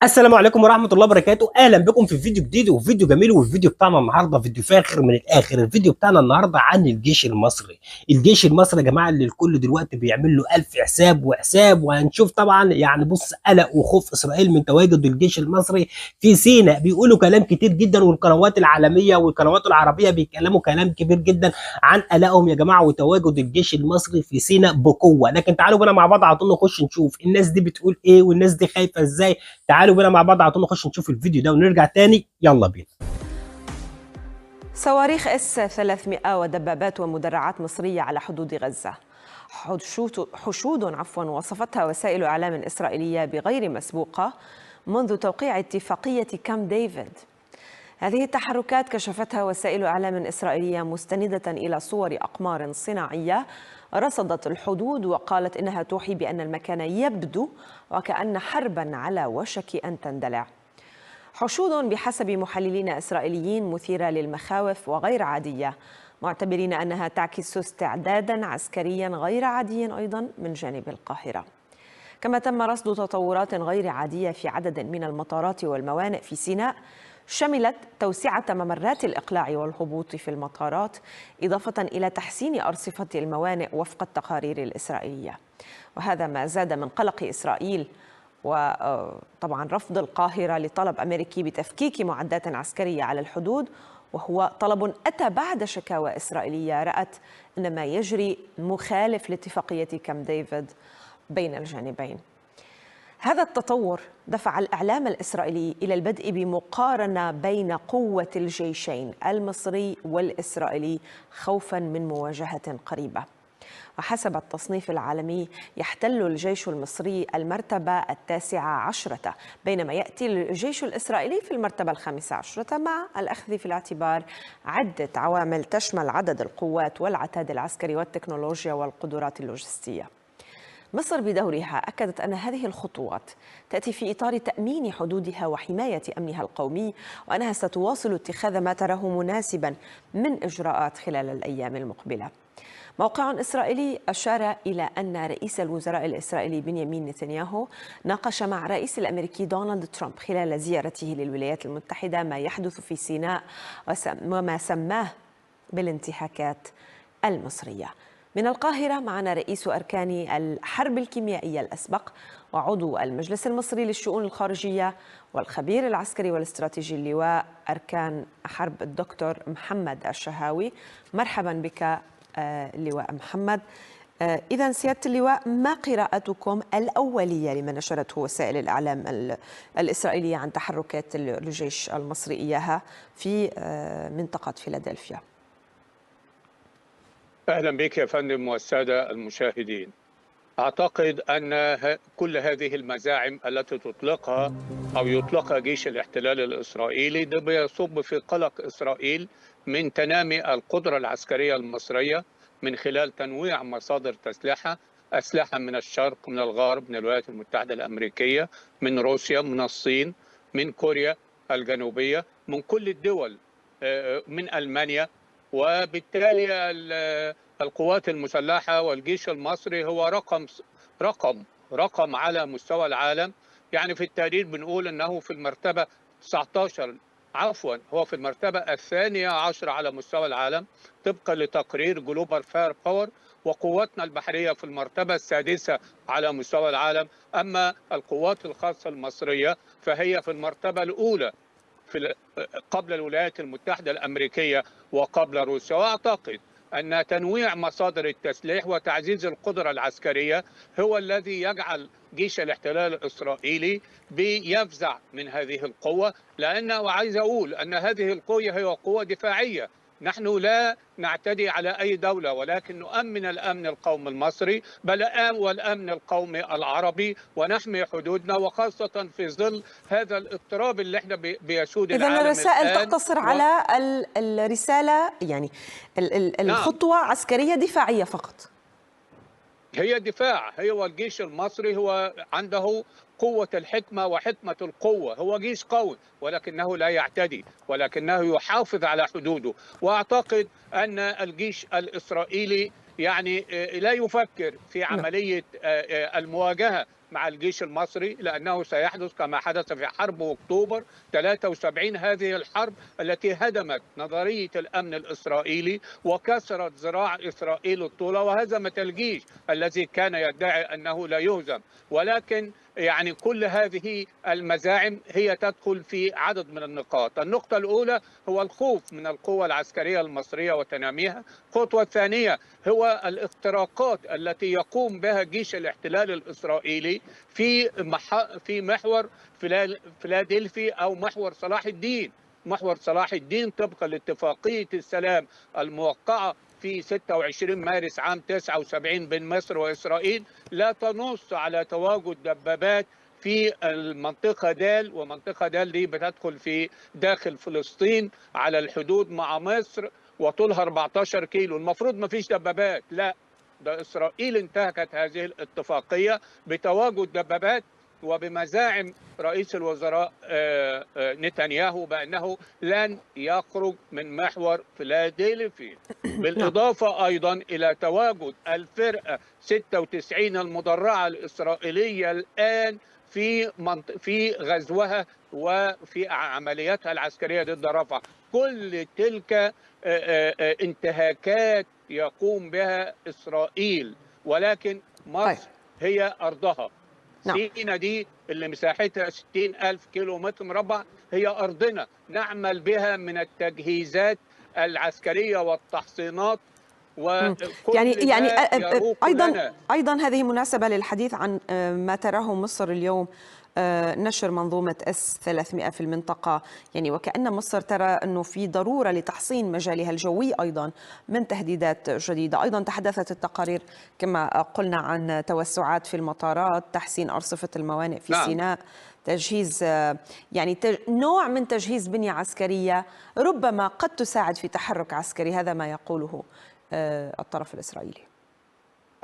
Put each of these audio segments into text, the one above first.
السلام عليكم ورحمة الله وبركاته. أهلا بكم في فيديو جديد وفيديو جميل. والفيديو بتاعنا النهاردة فيديو فاخر من الآخر. الفيديو بتاعنا النهاردة عن الجيش المصري. الجيش المصري يا جماعة اللي الكل دلوقتي بيعمل له ألف حساب وحساب، وهنشوف طبعا يعني بص قلق وخوف إسرائيل من تواجد الجيش المصري في سيناء. بيقولوا كلام كتير جدا، والقنوات العالمية والقنوات العربية بيتكلموا كلام كبير جدا عن قلقهم يا جماعة وتواجد الجيش المصري في سيناء بقوة. لكن تعالوا بينا مع بعض على طول نخش نشوف الناس دي بتقول إيه والناس دي خايفة إزاي. تعالوا بينا مع بعض على طول نخش نشوف الفيديو ده ونرجع تاني. يلا بينا. صواريخ S-300 ودبابات ومدرعات مصرية على حدود غزة. حشود وصفتها وسائل إعلام إسرائيلية بغير مسبوقة منذ توقيع اتفاقية كامب ديفيد. هذه التحركات كشفتها وسائل إعلام إسرائيلية مستندة إلى صور أقمار صناعية رصدت الحدود، وقالت إنها توحي بأن المكان يبدو وكأن حربا على وشك أن تندلع. حشود بحسب محللين إسرائيليين مثيرة للمخاوف وغير عادية، معتبرين أنها تعكس استعدادا عسكريا غير عاديا أيضا من جانب القاهرة. كما تم رصد تطورات غير عادية في عدد من المطارات والموانئ في سيناء، شملت توسعة ممرات الإقلاع والهبوط في المطارات، إضافة إلى تحسين أرصفة الموانئ وفق التقارير الإسرائيلية. وهذا ما زاد من قلق إسرائيل، وطبعا رفض القاهرة لطلب أمريكي بتفكيك معدات عسكرية على الحدود، وهو طلب أتى بعد شكاوى إسرائيلية رأت أن ما يجري مخالف لاتفاقية كامب ديفيد بين الجانبين. هذا التطور دفع الإعلام الإسرائيلي إلى البدء بمقارنة بين قوة الجيشين المصري والإسرائيلي خوفا من مواجهة قريبة. وحسب التصنيف العالمي يحتل الجيش المصري المرتبة 19، بينما يأتي الجيش الإسرائيلي في المرتبة 15، مع الأخذ في الاعتبار عدة عوامل تشمل عدد القوات والعتاد العسكري والتكنولوجيا والقدرات اللوجستية. مصر بدورها أكدت أن هذه الخطوات تأتي في إطار تأمين حدودها وحماية أمنها القومي، وأنها ستواصل اتخاذ ما تراه مناسبا من إجراءات خلال الأيام المقبلة. موقع إسرائيلي أشار إلى أن رئيس الوزراء الإسرائيلي بنيامين نتنياهو ناقش مع الرئيس الأمريكي دونالد ترامب خلال زيارته للولايات المتحدة ما يحدث في سيناء وما سماه بالانتهاكات المصرية. من القاهرة معنا رئيس أركان الحرب الكيميائية الأسبق وعضو المجلس المصري للشؤون الخارجية والخبير العسكري والاستراتيجي اللواء أركان حرب الدكتور محمد الشهاوي. مرحبا بك اللواء محمد. إذا سيادة اللواء، ما قراءتكم الأولية لما نشرته وسائل الإعلام الإسرائيلية عن تحركات الجيش المصري إياها في منطقة فيلادلفيا؟ أهلا بك يا فندم والسادة المشاهدين. أعتقد أن كل هذه المزاعم التي تطلقها أو يطلقها جيش الاحتلال الإسرائيلي ده بيصب في قلق إسرائيل من تنامي القدرة العسكرية المصرية من خلال تنويع مصادر أسلحة من الشرق، من الغرب، من الولايات المتحدة الأمريكية، من روسيا، من الصين، من كوريا الجنوبية، من كل الدول، من ألمانيا. وبالتالي القوات المسلحة والجيش المصري هو رقم على مستوى العالم. يعني في التقرير بنقول أنه في المرتبة 19، عفوا هو في المرتبة 12 على مستوى العالم طبقا لتقرير جلوبال فاير باور، وقواتنا البحرية في المرتبة 6 على مستوى العالم. أما القوات الخاصة المصرية فهي في المرتبة الأولى قبل الولايات المتحدة الأمريكية وقبل روسيا. وأعتقد أن تنويع مصادر التسليح وتعزيز القدرة العسكرية هو الذي يجعل جيش الاحتلال الإسرائيلي بيفزع من هذه القوة، وعايز أقول أن هذه القوة هي قوة دفاعية. نحن لا نعتدي على أي دولة، ولكن نؤمن الأمن القومي المصري والأمن القومي العربي، ونحمي حدودنا، وخاصة في ظل هذا الاضطراب اللي احنا بيسود العالم الآن. إذن الرسائل تقتصر على الرسالة، يعني الخطوة عسكرية دفاعية فقط. هي دفاع. هو الجيش المصري هو عنده قوة الحكمة وحكمة القوة. هو جيش قوي ولكنه لا يعتدي، ولكنه يحافظ على حدوده. وأعتقد أن الجيش الإسرائيلي يعني لا يفكر في عملية المواجهة مع الجيش المصري، لأنه سيحدث كما حدث في حرب أكتوبر 73. هذه الحرب التي هدمت نظرية الأمن الإسرائيلي وكسرت ذراع إسرائيل الطولة وهزمت الجيش الذي كان يدعي أنه لا يهزم. ولكن يعني كل هذه المزاعم هي تدخل في عدد من النقاط. النقطة الأولى هو الخوف من القوة العسكرية المصرية وتناميها. الخطوة الثانية هو الاختراقات التي يقوم بها جيش الاحتلال الإسرائيلي في محور فيلادلفي أو محور صلاح الدين. محور صلاح الدين طبقا لاتفاقية السلام الموقعة في 26 مارس عام 79 بين مصر وإسرائيل لا تنص على تواجد دبابات في المنطقة دال، ومنطقة دال دي بتدخل في داخل فلسطين على الحدود مع مصر وطولها 14 كيلو. المفروض ما فيش دبابات، لا، ده إسرائيل انتهكت هذه الاتفاقية بتواجد دبابات وبمزاعم رئيس الوزراء نتنياهو بأنه لن يخرج من محور فيلادلفيا. بالإضافة أيضا إلى تواجد الفرقة 96 المدرعة الإسرائيلية الآن في غزوها وفي عملياتها العسكرية ضد رفح. كل تلك انتهاكات يقوم بها إسرائيل، ولكن مصر هي أرضها. سينا دي اللي مساحتها 60,000 كيلو متر مربع هي أرضنا، نعمل بها من التجهيزات العسكرية والتحصينات وكل أيضا هذه مناسبة للحديث عن ما تراه مصر اليوم، نشر منظومة S-300 في المنطقة، يعني وكأن مصر ترى أنه في ضرورة لتحصين مجالها الجوي أيضا من تهديدات جديدة. أيضا تحدثت التقارير كما قلنا عن توسعات في المطارات، تحسين أرصفة الموانئ في سيناء، تجهيز يعني نوع من تجهيز بنية عسكرية ربما قد تساعد في تحرك عسكري. هذا ما يقوله الطرف الإسرائيلي.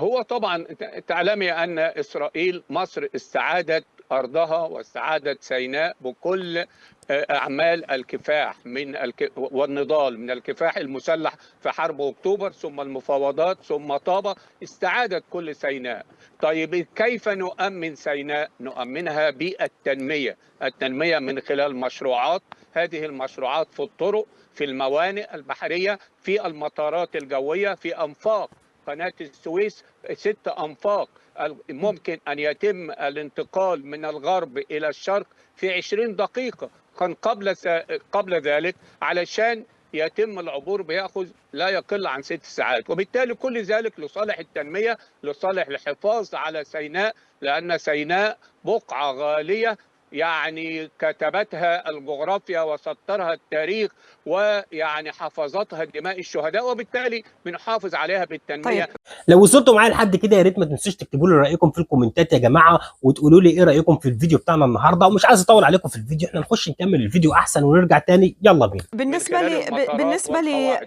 هو طبعا تعلمي أن إسرائيل مصر استعادت أرضها واستعادت سيناء بكل أعمال الكفاح والنضال، من الكفاح المسلح في حرب أكتوبر ثم المفاوضات ثم طابة، استعادت كل سيناء. طيب كيف نؤمن سيناء؟ نؤمنها بالتنمية، التنمية من خلال مشروعات. هذه المشروعات في الطرق، في الموانئ البحرية، في المطارات الجوية، في أنفاق قناة السويس 6 أنفاق ممكن أن يتم الانتقال من الغرب إلى الشرق في 20 دقيقة. كان قبل ذلك علشان يتم العبور بيأخذ لا يقل عن 6 ساعات. وبالتالي كل ذلك لصالح التنمية، لصالح الحفاظ على سيناء، لأن سيناء بقعة غالية يعني كتبتها الجغرافيا وسطرها التاريخ ويعني حفظتها دماء الشهداء، وبالتالي بنحافظ عليها بالتنمية. طيب. لو وصلتوا معايا لحد كده يا ريت ما تنسوش تكتبوا لي رايكم في الكومنتات يا جماعه، وتقولوا لي ايه رايكم في الفيديو بتاعنا النهارده. ومش عايز اطول عليكم في الفيديو، احنا نخش نكمل الفيديو احسن ونرجع تاني. يلا بينا. بالنسبه لي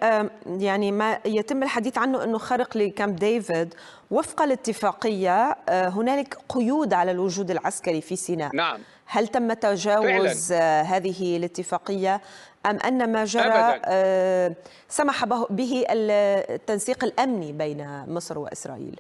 يعني ما يتم الحديث عنه انه خرق لكامب ديفيد، وفق الاتفاقيه هنالك قيود على الوجود العسكري في سيناء. نعم. هل تم تجاوز هذه الاتفاقيه أم أن ما جرى سمح به التنسيق الأمني بين مصر وإسرائيل؟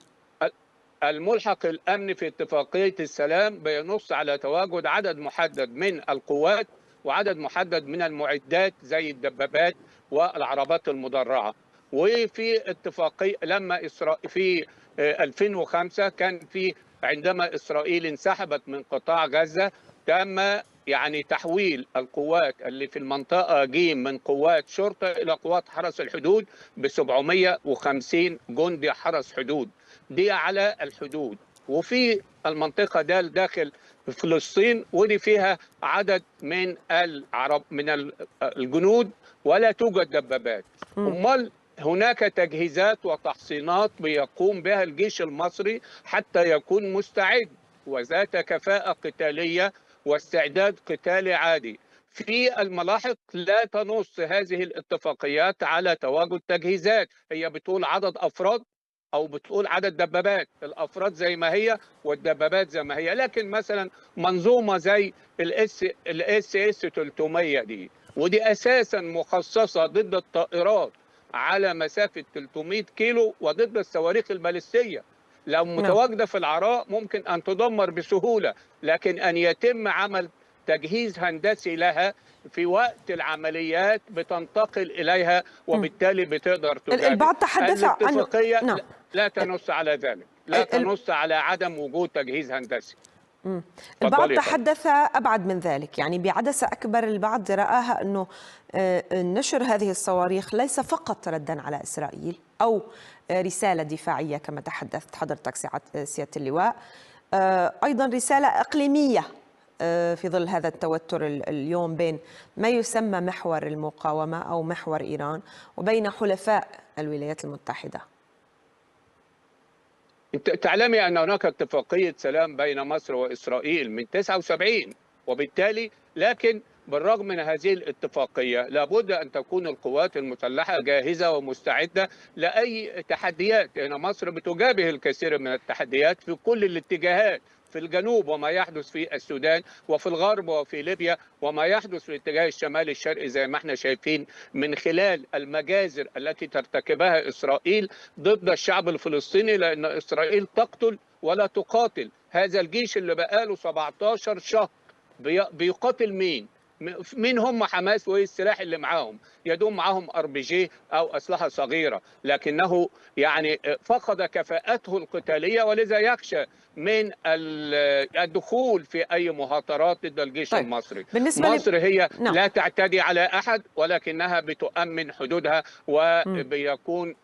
الملحق الأمني في اتفاقية السلام بينص على تواجد عدد محدد من القوات وعدد محدد من المعدات زي الدبابات والعربات المدرعة. وفي اتفاقية لما في 2005 كان في عندما إسرائيل انسحبت من قطاع غزة تم يعني تحويل القوات اللي في المنطقة جيم من قوات شرطة إلى قوات حرس الحدود ب 750 جندي حرس حدود، دي على الحدود. وفي المنطقة داخل فلسطين ودي فيها عدد من الجنود ولا توجد دبابات. أمال هناك تجهيزات وتحصينات بيقوم بها الجيش المصري حتى يكون مستعد وذات كفاءة قتالية واستعداد قتالي عادي. في الملاحق لا تنص هذه الاتفاقيات على تواجد تجهيزات، هي بتقول عدد أفراد أو بتقول عدد دبابات، الأفراد زي ما هي والدبابات زي ما هي. لكن مثلا منظومة زي الSS 300 دي، ودي أساسا مخصصة ضد الطائرات على مسافة 300 كيلو وضد الصواريخ البالستية. لو نعم. متواجدة في العراء ممكن أن تدمر بسهولة، لكن أن يتم عمل تجهيز هندسي لها في وقت العمليات بتنتقل إليها، وبالتالي بتقدر تجابه. البعض تحدث عنه. الاتفاقية نعم. لا تنص على ذلك، لا تنص على عدم وجود تجهيز هندسي. البعض تحدث أبعد من ذلك، يعني بعدسة أكبر. البعض رآها أنه نشر هذه الصواريخ ليس فقط ردا على إسرائيل أو رسالة دفاعية كما تحدثت حضرتك سيادة اللواء، أيضا رسالة إقليمية في ظل هذا التوتر اليوم بين ما يسمى محور المقاومة أو محور إيران وبين حلفاء الولايات المتحدة. تعلمي أن هناك اتفاقية سلام بين مصر وإسرائيل من 79، وبالتالي لكن بالرغم من هذه الاتفاقية لابد أن تكون القوات المسلحة جاهزة ومستعدة لأي تحديات. هنا مصر بتجابه الكثير من التحديات في كل الاتجاهات، في الجنوب وما يحدث في السودان، وفي الغرب وفي ليبيا، وما يحدث في الاتجاه الشمالي الشرقي زي ما احنا شايفين من خلال المجازر التي ترتكبها إسرائيل ضد الشعب الفلسطيني، لأن إسرائيل تقتل ولا تقاتل. هذا الجيش اللي بقاله 17 شهر بيقاتل مين هم حماس؟ وايه السلاح اللي معاهم؟ يدوم معاهم RPG او اسلحه صغيره، لكنه يعني فقد كفاءته القتاليه، ولذا يخشى من الدخول في اي مهاترات ضد الجيش المصري. مصر هي لا تعتدي على احد، ولكنها بتؤمن حدودها وبيكون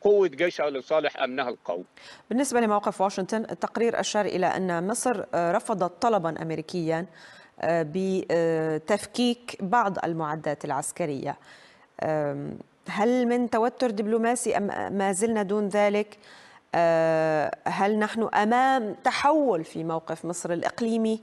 قوه جيشها لصالح امنها القومي. بالنسبه لموقف واشنطن، التقرير اشار الى ان مصر رفضت طلبا امريكيا بتفكيك بعض المعدات العسكرية. هل من توتر دبلوماسي أم ما زلنا دون ذلك؟ هل نحن أمام تحول في موقف مصر الإقليمي؟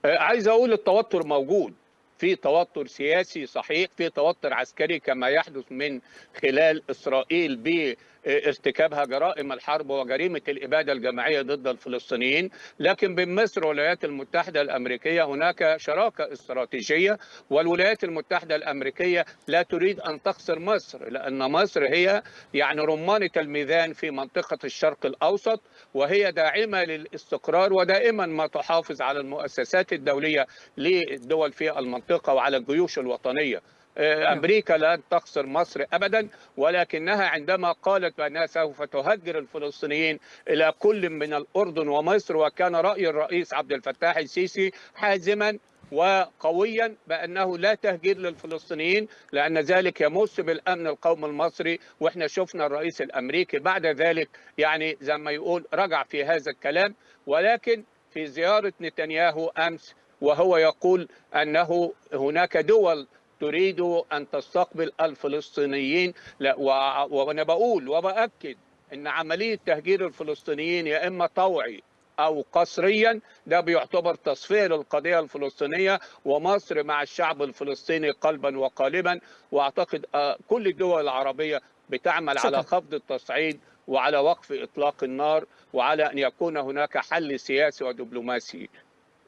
عايز أقول التوتر موجود، في توتر سياسي صحيح، في توتر عسكري كما يحدث من خلال إسرائيل بارتكابها جرائم الحرب وجريمة الإبادة الجماعية ضد الفلسطينيين. لكن بين مصر والولايات المتحدة الأمريكية هناك شراكة استراتيجية، والولايات المتحدة الأمريكية لا تريد أن تخسر مصر، لأن مصر هي يعني رمانة الميزان في منطقة الشرق الأوسط، وهي داعمة للاستقرار ودائما ما تحافظ على المؤسسات الدولية للدول في المنطقة وعلى الجيوش الوطنية. أمريكا لن تخسر مصر أبدا، ولكنها عندما قالت بأنها سوف تهجر الفلسطينيين إلى كل من الأردن ومصر، وكان رأي الرئيس عبد الفتاح السيسي حازما وقويا بأنه لا تهجير للفلسطينيين، لأن ذلك يمس بالأمن القومي المصري. وإحنا شفنا الرئيس الأمريكي بعد ذلك يعني زي ما يقول رجع في هذا الكلام. ولكن في زيارة نتنياهو أمس وهو يقول أنه هناك دول تريد أن تستقبل الفلسطينيين، وأنا بقول وبأكد أن عملية تهجير الفلسطينيين يا إما طوعي أو قسريا ده بيعتبر تصفية للقضية الفلسطينية، ومصر مع الشعب الفلسطيني قلبا وقالبا. وأعتقد كل الدول العربية بتعمل على خفض التصعيد وعلى وقف إطلاق النار وعلى أن يكون هناك حل سياسي ودبلوماسي.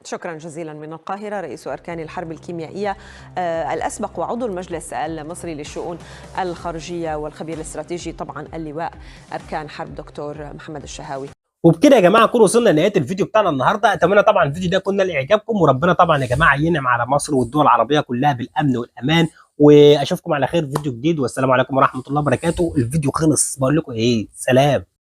شكرا جزيلا من القاهرة رئيس أركان الحرب الكيميائية الأسبق وعضو المجلس المصري للشؤون الخارجية والخبير الاستراتيجي طبعا اللواء أركان حرب دكتور محمد الشهاوي. وبكده يا جماعه نكون وصلنا لنهايه الفيديو بتاعنا النهارده. اتمنى طبعا الفيديو ده يكون لاعجابكم، وربنا طبعا يا جماعه ينعم على مصر والدول العربيه كلها بالامن والامان، واشوفكم على خير في فيديو جديد، والسلام عليكم ورحمه الله وبركاته. الفيديو خلص، بقول لكم ايه، سلام.